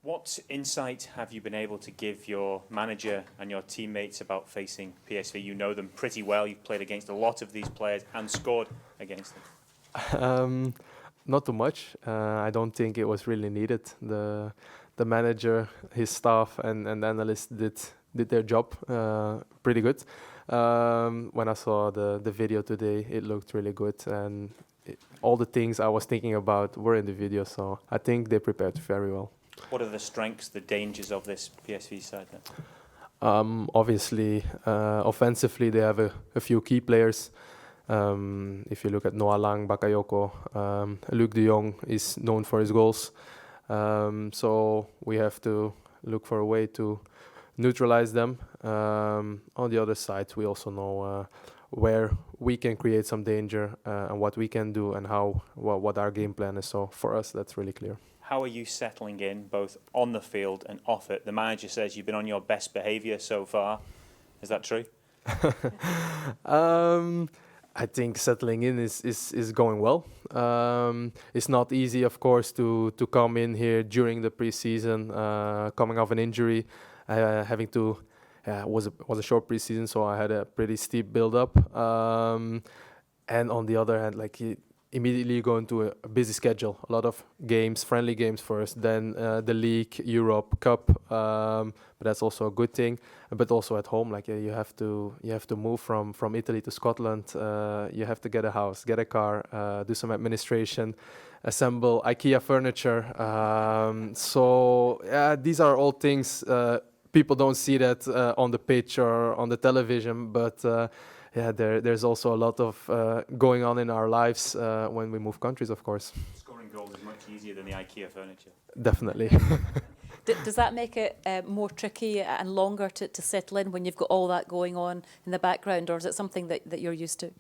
What insight have you been able to give your manager and your teammates about facing PSV? You know them pretty well. You've played against a lot of these players and scored against them. Not too much. I don't think it was really needed. The manager, his staff, and the analysts did their job pretty good. When I saw the video today, it looked really good, and all the things I was thinking about were in the video. So I think they prepared very well. What are the strengths, the dangers of this PSV side then? Obviously, offensively, they have a few key players. If you look at Noah Lang, Bakayoko, Luc de Jong is known for his goals. So we have to look for a way to neutralize them. On the other side, we also know where we can create some danger and what we can do and what our game plan is. So for us, that's really clear. How are you settling in, both on the field and off it? The manager says you've been on your best behaviour so far. Is that true? I think settling in is going well. It's not easy, of course, to come in here during the pre-season, coming off an injury, having to. Was a short pre-season, so I had a pretty steep build-up. And on the other hand, immediately go into a busy schedule. A lot of games, friendly games first, then the league, Europe, Cup. But that's also a good thing. But also at home, you have to move from Italy to Scotland. You have to get a house, get a car, do some administration, assemble IKEA furniture. So these are all things. People don't see that on the pitch or on the television, but. There's also a lot of going on in our lives when we move countries, of course. Scoring goals is much easier than the IKEA furniture. Definitely. Does that make it more tricky and longer to settle in when you've got all that going on in the background, or is it something that you're used to?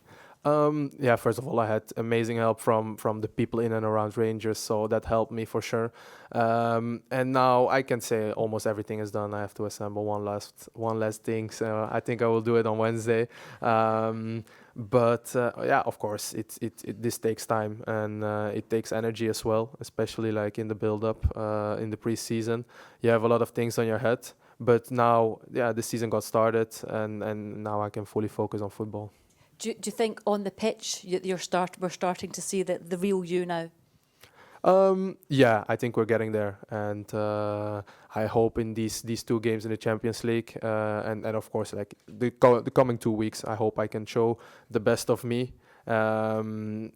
First of all, I had amazing help from the people in and around Rangers, so that helped me for sure. And now I can say almost everything is done. I have to assemble one last thing, so I think I will do it on Wednesday. But of course, this takes time and it takes energy as well, especially in the build-up, in the pre-season. You have a lot of things on your head, but now, the season got started, and now I can fully focus on football. Do you think on the pitch we're starting to see the real you now? I think we're getting there, and I hope in these two games in the Champions League, and of course the coming 2 weeks, I hope I can show the best of me. In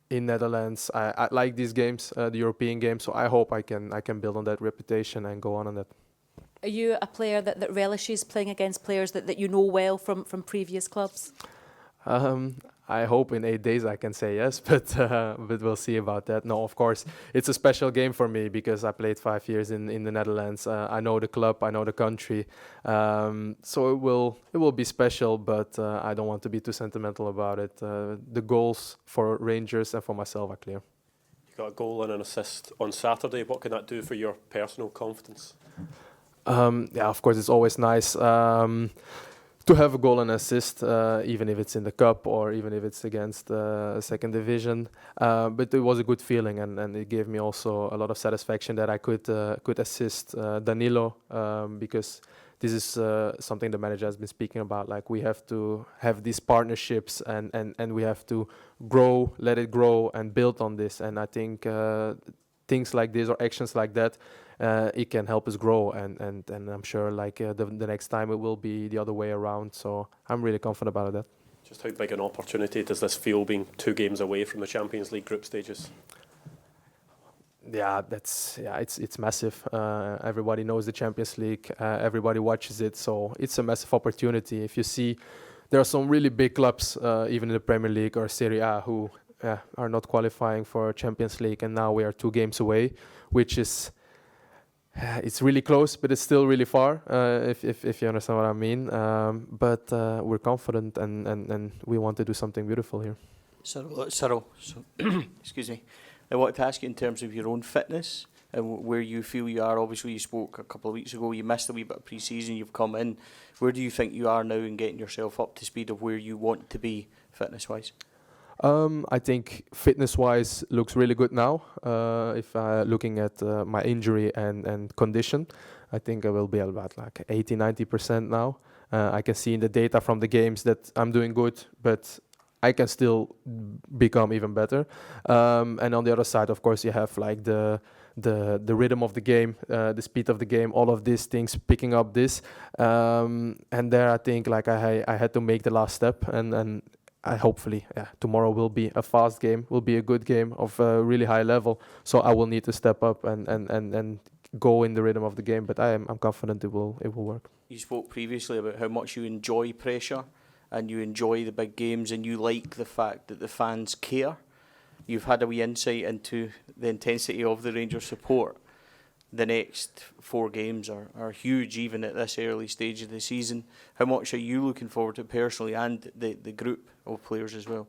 Netherlands, I like these games, the European games, so I hope I can build on that reputation and go on that. Are you a player that relishes playing against players that you know well from previous clubs? I hope in 8 days I can say yes, but we'll see about that. No, of course, it's a special game for me because I played 5 years in the Netherlands. I know the club, I know the country, so it will be special. But I don't want to be too sentimental about it. The goals for Rangers and for myself are clear. You got a goal and an assist on Saturday. What can that do for your personal confidence? Of course, it's always nice. To have a goal and assist, even if it's in the cup or even if it's against second division, but it was a good feeling, and it gave me also a lot of satisfaction that I could assist Danilo, because this is something the manager has been speaking about. We have to have these partnerships, and we have to grow, let it grow, and build on this. And I think things like this or actions like that. It can help us grow, and I'm sure the next time it will be the other way around. So I'm really confident about that. Just how big an opportunity does this feel, being 2 games away from the Champions League group stages? It's massive. Everybody knows the Champions League. Everybody watches it, so it's a massive opportunity. If you see, there are some really big clubs, even in the Premier League or Serie A, who are not qualifying for Champions League, and now we are 2 games away, which is. It's really close, but it's still really far, if you understand what I mean. But we're confident, and we want to do something beautiful here. Cyriel, excuse me. I wanted to ask you in terms of your own fitness and where you feel you are. Obviously, you spoke a couple of weeks ago. You missed a wee bit of pre-season. You've come in. Where do you think you are now in getting yourself up to speed of where you want to be fitness-wise? I think fitness-wise looks really good now. If looking at my injury and condition, I think I will be about like 80-90% now. I can see in the data from the games that I'm doing good, but I can still become even better. And on the other side, of course, you have like the rhythm of the game, the speed of the game, all of these things picking up this. And there, I think like I had to make the last step, and I hopefully tomorrow will be a fast game, will be a good game of a really high level. So I will need to step up and go in the rhythm of the game. But I'm confident it will work. You spoke previously about how much you enjoy pressure and you enjoy the big games and you like the fact that the fans care. You've had a wee insight into the intensity of the Rangers support. The next 4 games are huge, even at this early stage of the season. How much are you looking forward to personally, and the group of players as well?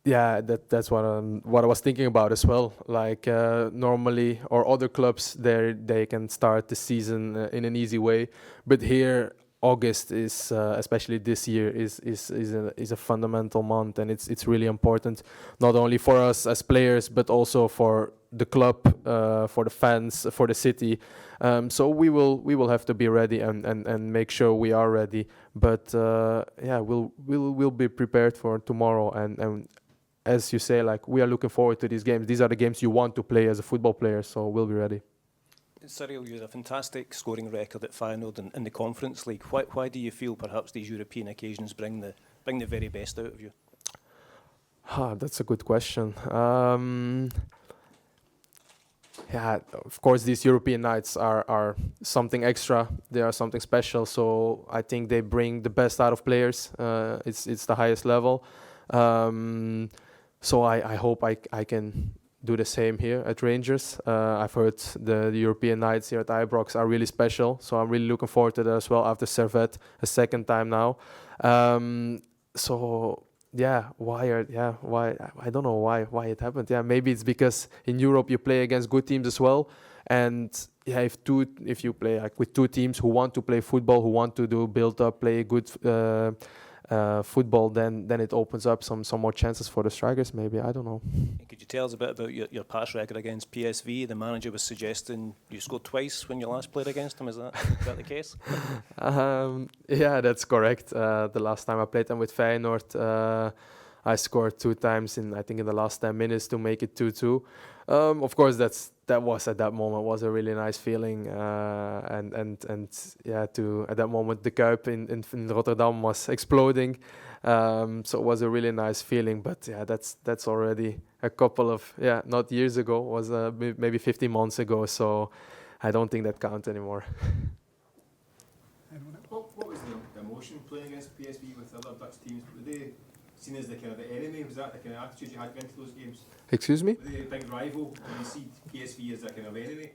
Yeah, that's what I was thinking about as well. Like normally, or other clubs, they can start the season in an easy way, but here August is, especially this year, is a fundamental month, and it's really important, not only for us as players, but also for the club, for the fans, for the city. So we will have to be ready and make sure we are ready. But we'll be prepared for tomorrow. And as you say, like, we are looking forward to these games. These are the games you want to play as a football player. So we'll be ready. Cyriel, you had a fantastic scoring record at Feyenoord in the Conference League. Why do you feel perhaps these European occasions bring the very best out of you? That's a good question. Of course, these European nights are something extra. They are something special. So I think they bring the best out of players. It's the highest level. So I hope I can do the same here at Rangers. I've heard the European nights here at Ibrox are really special, so I'm really looking forward to that as well after Servette a second time now. Why I don't know why it happened. Yeah, maybe it's because in Europe you play against good teams as well, and if you play like with 2 teams who want to play football, who want to build up, play good football, then it opens up some more chances for the strikers. Maybe, I don't know. Could you tell us a bit about your past record against PSV? The manager was suggesting you scored twice when you last played against them. Is that the case? Yeah, that's correct. The last time I played them with Feyenoord, I scored 2 times in the last 10 minutes to make it 2-2. Of course, that was at that moment was a really nice feeling, at that moment the Kuip in Rotterdam was exploding, so it was a really nice feeling. But yeah, that's already a couple of not years ago, was maybe 15 months ago. So I don't think that counts anymore. What was the emotion playing against PSV with other Dutch teams? Were they seen as the kind of the enemy? Was that the kind of attitude you had going into those games? Excuse me? Were they a big rival? Did you see PSV as a kind of enemy?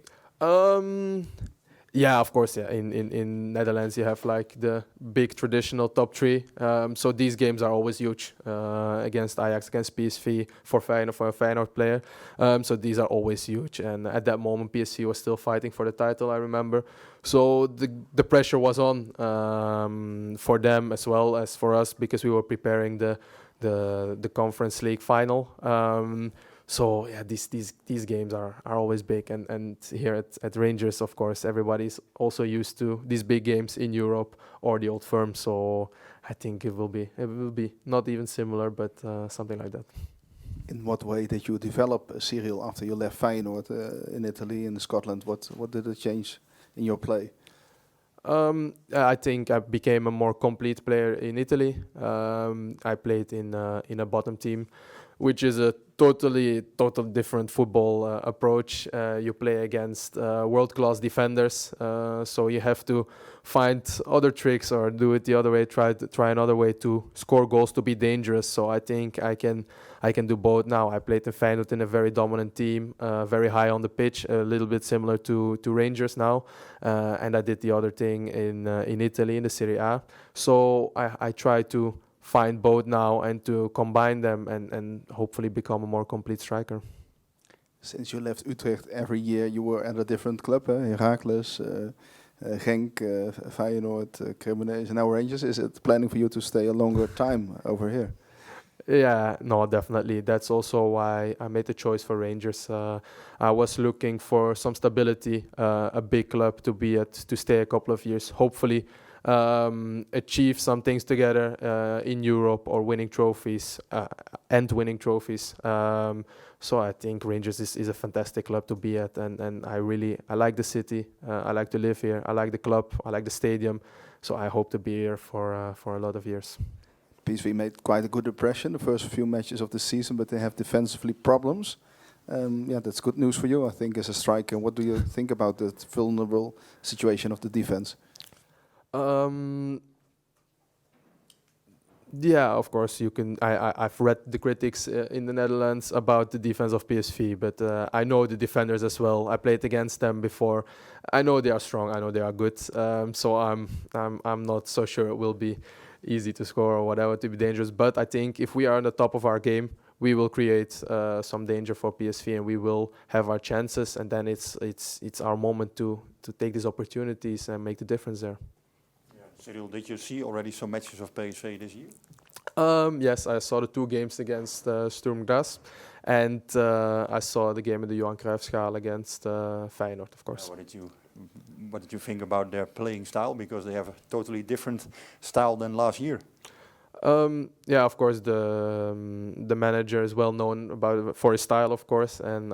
Yeah, of course. Yeah, in Netherlands you have like the big traditional top 3. So these games are always huge against Ajax, against PSV, for a Feyenoord player. So these are always huge. And at that moment, PSV was still fighting for the title, I remember. So the pressure was on for them as well as for us, because we were preparing the Conference League final. So yeah, these games are always big, and here at Rangers, of course, everybody's also used to these big games in Europe or the Old Firm. So I think it will be not even similar, but something like that. In what way did you develop, Cyriel, after you left Feyenoord in Italy, in Scotland? What did it change in your play? I think I became a more complete player in Italy. I played in a bottom team, which is a totally different football approach. You play against world-class defenders, so you have to find other tricks or do it the other way. Try another way to score goals, to be dangerous. So I think I can do both now. I played in Feyenoord in a very dominant team, very high on the pitch, a little bit similar to Rangers now, and I did the other thing in Italy in the Serie A. So I try to find both now and to combine them and hopefully become a more complete striker. Since you left Utrecht, every year you were at a different club, Heracles, Genk, Feyenoord, Cremonese, and now Rangers. Is it planning for you to stay a longer time over here? Yeah, no, definitely. That's also why I made the choice for Rangers. I was looking for some stability, a big club to be at, to stay a couple of years, hopefully achieve some things together in Europe or winning trophies and winning trophies. So I think Rangers is a fantastic club to be at, and I like the city. I like to live here. I like the club. I like the stadium. So I hope to be here for a lot of years. PSV made quite a good impression the first few matches of the season, but they have defensively problems. Yeah, that's good news for you, I think, as a striker. What do you think about the vulnerable situation of the defense? Yeah, of course you can. I've read the critics in the Netherlands about the defense of PSV, but I know the defenders as well. I played against them before. I know they are strong. I know they are good. So I'm not so sure it will be easy to score or whatever to be dangerous. But I think if we are on the top of our game, we will create some danger for PSV, and we will have our chances. And then it's our moment to take these opportunities and make the difference there. Cyriel, did you see already some matches of PSV this year? Yes, I saw the 2 games against Sturm Graz, and I saw the game in the Johan Cruijffschaal against Feyenoord, of course. What did you think about their playing style? Because they have a totally different style than last year. Yeah, of course, the manager is well known for his style, of course, and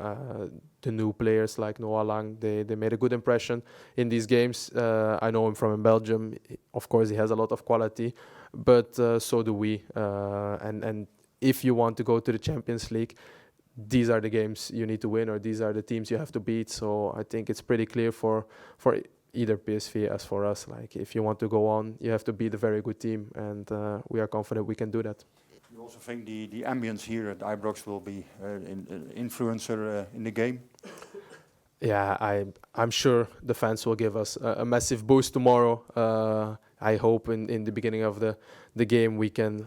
the new players like Noah Lang, they made a good impression in these games. I know him from in Belgium. Of course, he has a lot of quality, but so do we. And if you want to go to the Champions League, these are the games you need to win, or these are the teams you have to beat. So I think it's pretty clear for either PSV as for us. Like, if you want to go on, you have to beat a very good team, and we are confident we can do that. You also think the ambience here at Ibrox will be an influencer in the game? Yeah, I'm sure the fans will give us a massive boost tomorrow. I hope in the beginning of the game we can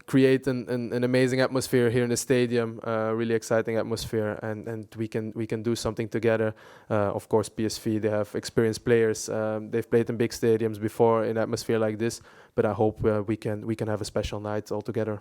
create an amazing atmosphere here in the stadium, really exciting atmosphere, and we can do something together. Of course, PSV, they have experienced players. They've played in big stadiums before in atmosphere like this, but I hope we can have a special night all together.